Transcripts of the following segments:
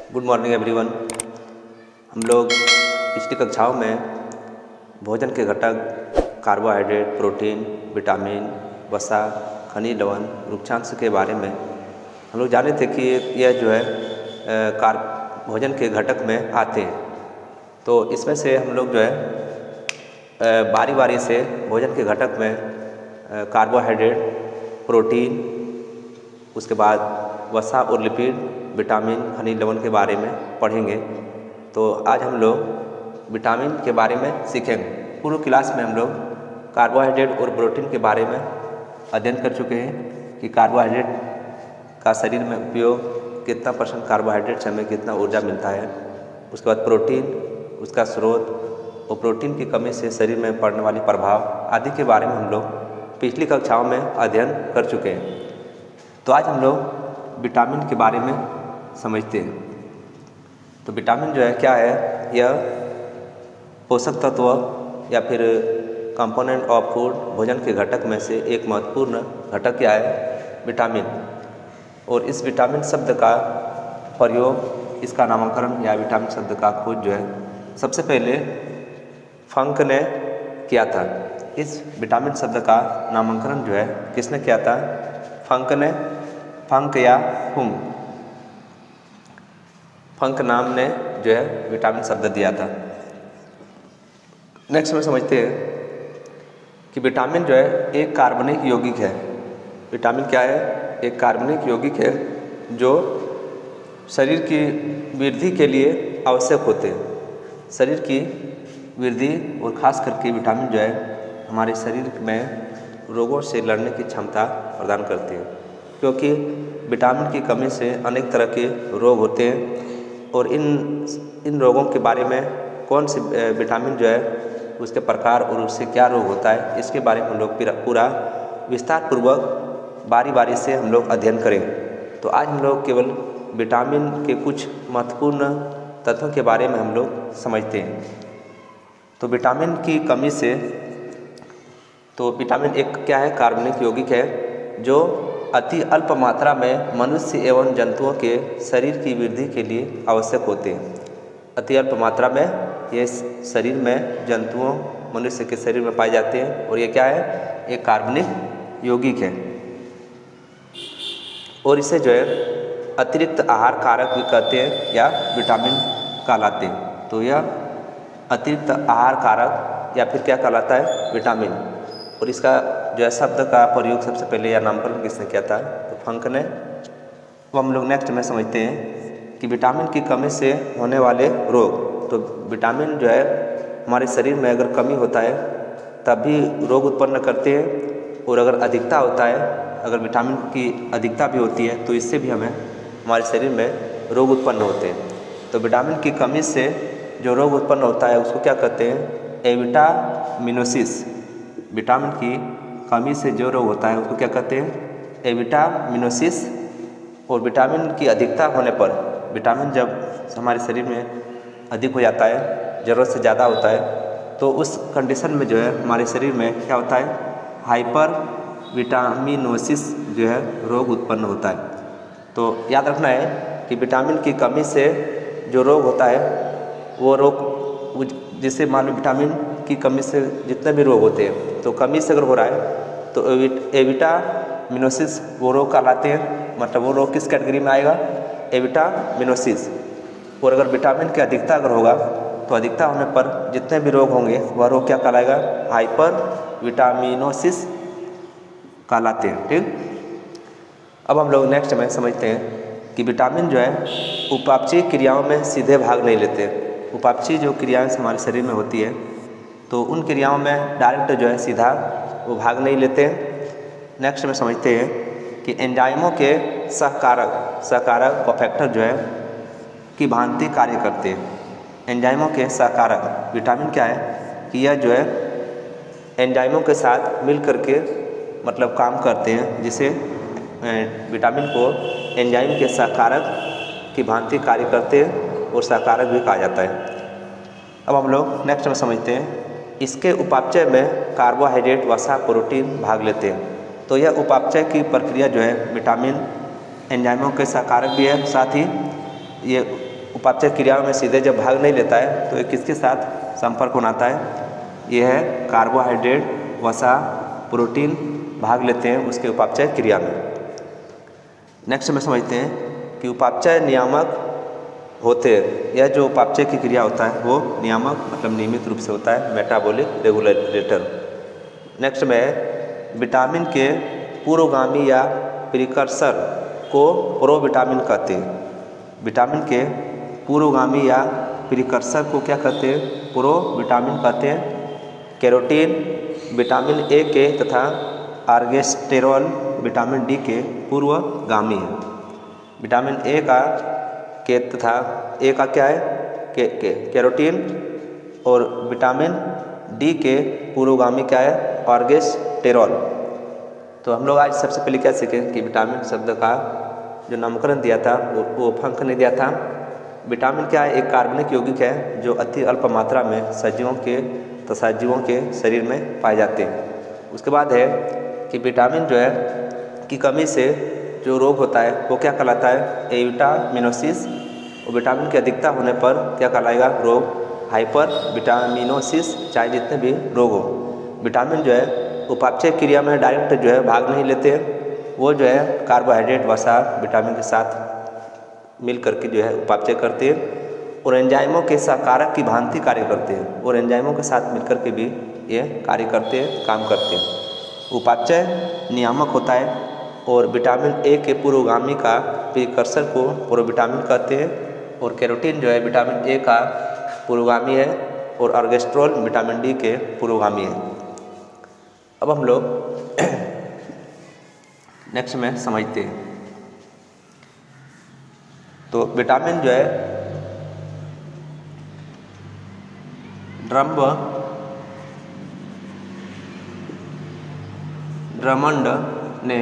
Good morning everyone. हम लोग पिछली कक्षाओं में भोजन के घटक कार्बोहाइड्रेट, प्रोटीन, विटामिन, वसा, खनिज लवण, रुक्षांश के बारे में हम लोग जाने थे कि यह जो है भोजन के घटक में आते हैं। तो इसमें से हम लोग जो है बारी बारी से भोजन के घटक में कार्बोहाइड्रेट, प्रोटीन, उसके बाद वसा और लिपिड, विटामिन, खनिज लवण के बारे में पढ़ेंगे। तो आज हम लोग विटामिन के बारे में सीखेंगे। पूर्व क्लास में हम लोग कार्बोहाइड्रेट और प्रोटीन के बारे में अध्ययन कर चुके हैं कि कार्बोहाइड्रेट का शरीर में उपयोग, कितना % कार्बोहाइड्रेट से हमें कितना ऊर्जा मिलता है। उसके बाद प्रोटीन, उसका स्रोत और प्रोटीन की कमी से शरीर में पड़ने वाली प्रभाव आदि के बारे में हम लोग पिछली कक्षाओं में अध्ययन कर चुके हैं। तो आज हम लोग विटामिन के बारे में समझते हैं। तो विटामिन जो है क्या है? यह पोषक तत्व या फिर कंपोनेंट ऑफ फूड, भोजन के घटक में से एक महत्वपूर्ण घटक क्या है? विटामिन। और इस विटामिन शब्द का प्रयोग, इसका नामकरण या विटामिन शब्द का खोज जो है सबसे पहले फंक ने किया था। इस विटामिन शब्द का नामकरण जो है किसने किया था? फंक ने। फंक या हुंग, फंक नाम ने जो है विटामिन शब्द दिया था। नेक्स्ट में समझते हैं कि विटामिन जो है एक कार्बनिक यौगिक है। विटामिन क्या है? एक कार्बनिक यौगिक है जो शरीर की वृद्धि के लिए आवश्यक होते हैं। शरीर की वृद्धि और ख़ास करके विटामिन जो है हमारे शरीर में रोगों से लड़ने की क्षमता प्रदान करते हैं, क्योंकि विटामिन की कमी से अनेक तरह के रोग होते हैं। और इन रोगों के बारे में कौन से विटामिन जो है उसके प्रकार और उससे क्या रोग होता है, इसके बारे में हम लोग पूरा विस्तार पूर्वक बारी बारी से हम लोग अध्ययन करेंगे। तो आज हम लोग केवल विटामिन के कुछ महत्वपूर्ण तत्वों के बारे में हम लोग समझते हैं। तो विटामिन की कमी से, तो विटामिन एक क्या है? कार्बनिक यौगिक है जो अति अल्प मात्रा में मनुष्य एवं जंतुओं के शरीर की वृद्धि के लिए आवश्यक होते हैं। अति अल्प मात्रा में ये शरीर में जंतुओं, मनुष्य के शरीर में पाए जाते हैं। और ये क्या है? एक कार्बनिक यौगिक है। और इसे जो है अतिरिक्त आहार कारक भी कहते हैं या विटामिन कहलाते हैं। तो यह अतिरिक्त आहार कारक या फिर क्या कहलाता है? विटामिन। और इसका जो है शब्द का प्रयोग सबसे पहले या नामकरण किसने किया था? तो फंक ने। वो हम लोग नेक्स्ट में समझते हैं कि विटामिन की कमी से होने वाले रोग। तो विटामिन जो है हमारे शरीर में अगर कमी होता है तब भी रोग उत्पन्न करते हैं, और अगर अधिकता होता है, अगर विटामिन की अधिकता भी होती है तो इससे भी हमें हमारे शरीर में रोग उत्पन्न होते हैं। तो विटामिन की कमी से जो रोग उत्पन्न होता है उसको क्या कहते हैं? एविटामिनोसिस। विटामिन की कमी से जो रोग होता है उसको क्या कहते हैं? एविटामिनोसिस। और विटामिन की अधिकता होने पर, विटामिन जब हमारे शरीर में अधिक हो जाता है, ज़रूरत से ज़्यादा होता है, तो उस कंडीशन में जो है हमारे शरीर में क्या होता है? हाइपर विटामिनोसिस जो है रोग उत्पन्न होता है। तो याद रखना है कि विटामिन की कमी से जो रोग होता है वो रोग, जिससे मान लो विटामिन की कमी से जितने भी रोग होते हैं, तो कमी से अगर हो रहा है तो एविटामिनोसिस वो रोग कहलाते हैं। मतलब वो रोग किस कैटेगरी में आएगा? एविटामिनोसिस। और अगर विटामिन की अधिकता अगर होगा तो अधिकता होने पर जितने भी रोग होंगे वह रोग क्या कहलाएगा? हाइपर विटामिनोसिस कहलाते हैं। ठीक। अब हम लोग नेक्स्ट में समझते हैं कि विटामिन जो है उपापचयी क्रियाओं में सीधे भाग नहीं लेते। उपापचयी जो क्रियाएं हमारे शरीर में होती है तो उन क्रियाओं में डायरेक्ट जो है सीधा वो भाग नहीं लेते हैं। नेक्स्ट में समझते हैं कि एंजाइमों के सहकारक कोफैक्टर जो है की भांति कार्य करते हैं। एंजाइमों के सहकारक विटामिन क्या है कि यह जो है एंजाइमों के साथ मिल करके मतलब काम करते हैं, जिसे विटामिन को एंजाइम के सहकारक की भांति कार्य करते हैं और सहकारक भी कहा जाता है। अब हम लोग नेक्स्ट में समझते हैं इसके उपापचय में कार्बोहाइड्रेट, वसा, प्रोटीन भाग लेते हैं। तो यह उपापचय की प्रक्रिया जो है विटामिन एंजाइमों के सहकारक भी है, साथ ही ये उपापचय क्रियाओं में सीधे जब भाग नहीं लेता है तो ये किसके साथ संपर्क बनाता है? ये है कार्बोहाइड्रेट, वसा, प्रोटीन भाग लेते हैं उसके उपापचय क्रिया में। नेक्स्ट में समझते हैं कि उपापचय नियामक होते हैं। यह जो उपापचय की क्रिया होता है वो नियामक मतलब नियमित रूप से होता है, मेटाबॉलिक रेगुलेटर। नेक्स्ट में विटामिन के पूर्वगामी या प्रिकर्सर को प्रोविटामिन कहते हैं। विटामिन के पूर्वगामी या प्रिकर्सर को क्या कहते हैं? प्रोविटामिन कहते हैं। कैरोटीन विटामिन ए के तथा आर्गेस्टेरॉल विटामिन डी के पूर्वगामी है। विटामिन ए का के तथा ए का क्या है? कैरोटीन और विटामिन डी के पूर्वगामी क्या है? आर्गेस्टेरॉल। तो हम लोग आज सबसे पहले क्या सीखें कि विटामिन शब्द का जो नामकरण दिया था वो फंक ने दिया था। विटामिन क्या है? एक कार्बनिक यौगिक है जो अति अल्प मात्रा में सजीवों के तथा जीवों के शरीर में पाए जाते हैं। उसके बाद है कि विटामिन जो है की कमी से जो रोग होता है वो क्या कहलाता है? एविटामिनोसिस। और विटामिन की अधिकता होने पर क्या कहलाएगा? रोग हाइपर विटामिनोसिस, चाहे जितने भी रोग हो। विटामिन जो है उपापचय क्रिया में डायरेक्ट जो है भाग नहीं लेते हैं, वो जो है कार्बोहाइड्रेट, वसा, विटामिन के साथ मिल करके जो है उपापचय करते हैं और एंजाइमों के सहकारक की भांति कार्य करते हैं और एंजाइमों के साथ मिलकर के भी ये कार्य करते हैं, काम करते हैं। उपापचय नियामक होता है और विटामिन ए के पूर्वगामी का प्रिकर्सर को प्रोविटामिन कहते हैं और कैरोटीन जो है विटामिन ए का पूर्वगामी है और आर्गेस्ट्रोल विटामिन डी के पूर्वगामी है। अब हम लोग नेक्स्ट में समझते हैं। तो विटामिन जो है ड्रमंड ने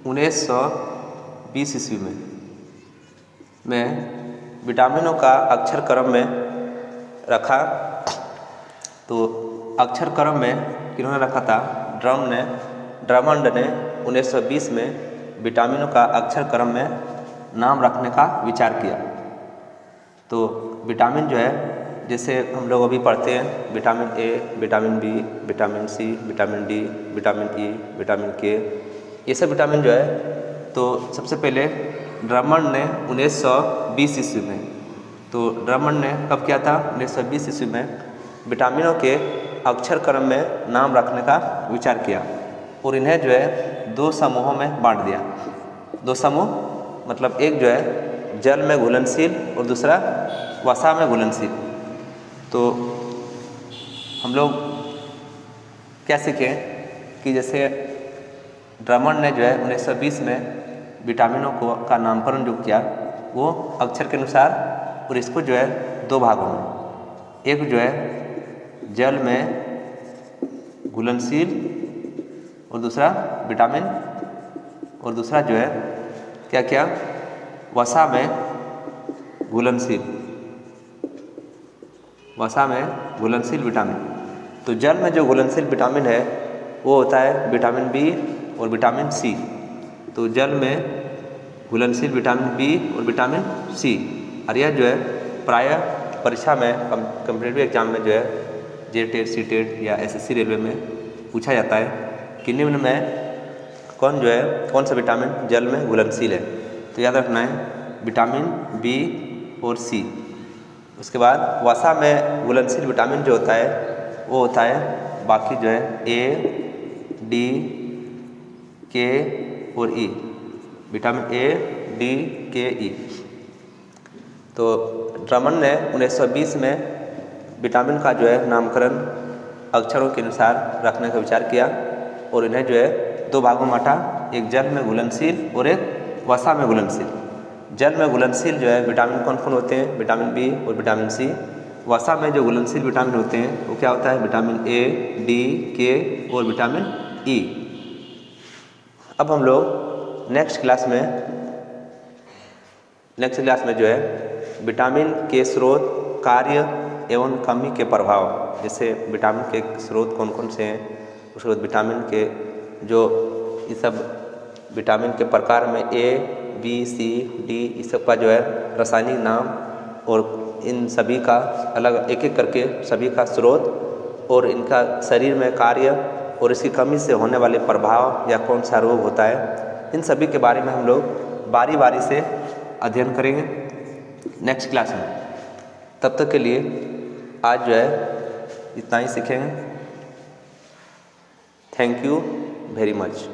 1920 ईस्वी में विटामिनों का अक्षर क्रम में रखा। तो अक्षर क्रम में किन्होंने रखा था? ड्रमंड ने 1920 में विटामिनों का अक्षर क्रम में नाम रखने का विचार किया। तो विटामिन जो है जैसे हम लोग अभी पढ़ते हैं vitamin A, vitamin B, vitamin C, vitamin D, vitamin E, vitamin K, ये सब विटामिन जो है तो सबसे पहले ड्रमंड ने 1920 ईस्वी में, तो ड्रमंड ने कब किया था? 1920 ईस्वी में विटामिनों के अक्षर क्रम में नाम रखने का विचार किया और इन्हें जो है दो समूहों में बांट दिया। दो समूह मतलब एक जो है जल में घुलनशील और दूसरा वसा में घुलनशील। तो हम लोग क्या सीखें कि जैसे ड्रमंड ने जो है 1920 में विटामिनों को का नामकरण जो किया वो अक्षर के अनुसार और इसको जो है दो भागों में, एक जो है जल में घुलनशील और दूसरा विटामिन और दूसरा जो है क्या क्या वसा में घुलनशील, वसा में घुलनशील विटामिन। तो जल में जो घुलनशील विटामिन है वो होता है विटामिन बी और विटामिन सी। तो जल में घुलनशील विटामिन बी और विटामिन सी, और यह जो है प्रायः परीक्षा में कम्पिटिटिव एग्जाम में जो है जेटेट, सीटेट या एसएससी रेलवे में पूछा जाता है कि निम्न में कौन सा विटामिन जल में घुलनशील है? तो याद रखना है विटामिन बी और सी। उसके बाद वसा में घुलनशील विटामिन जो होता है वो होता है बाकी जो है ए, डी, के और ई, विटामिन ए, डी, के, ई। तो ड्रमंड ने 1920 में विटामिन का जो है नामकरण अक्षरों के अनुसार रखने का विचार किया और इन्हें जो है दो भागों में बांटा, एक जल में घुलनशील और एक वसा में घुलनशील। जल में घुलनशील जो है विटामिन कौन कौन होते हैं? विटामिन बी और विटामिन सी। वसा में जो घुलनशील विटामिन होते हैं वो क्या होता है? विटामिन ए, डी, के और विटामिन ई। अब हम लोग नेक्स्ट क्लास में जो है विटामिन के स्रोत, कार्य एवं कमी के प्रभाव, जैसे विटामिन के स्रोत कौन कौन से हैं, उसके बाद विटामिन के जो ये सब विटामिन के प्रकार में ए, बी, सी, डी इस सब का जो है रासायनिक नाम और इन सभी का अलग एक एक करके सभी का स्रोत और इनका शरीर में कार्य और इसकी कमी से होने वाले प्रभाव या कौन सा रोग होता है, इन सभी के बारे में हम लोग बारी बारी से अध्ययन करेंगे नेक्स्ट क्लास में। तब तक के लिए आज जो है इतना ही सीखेंगे। Thank you very much.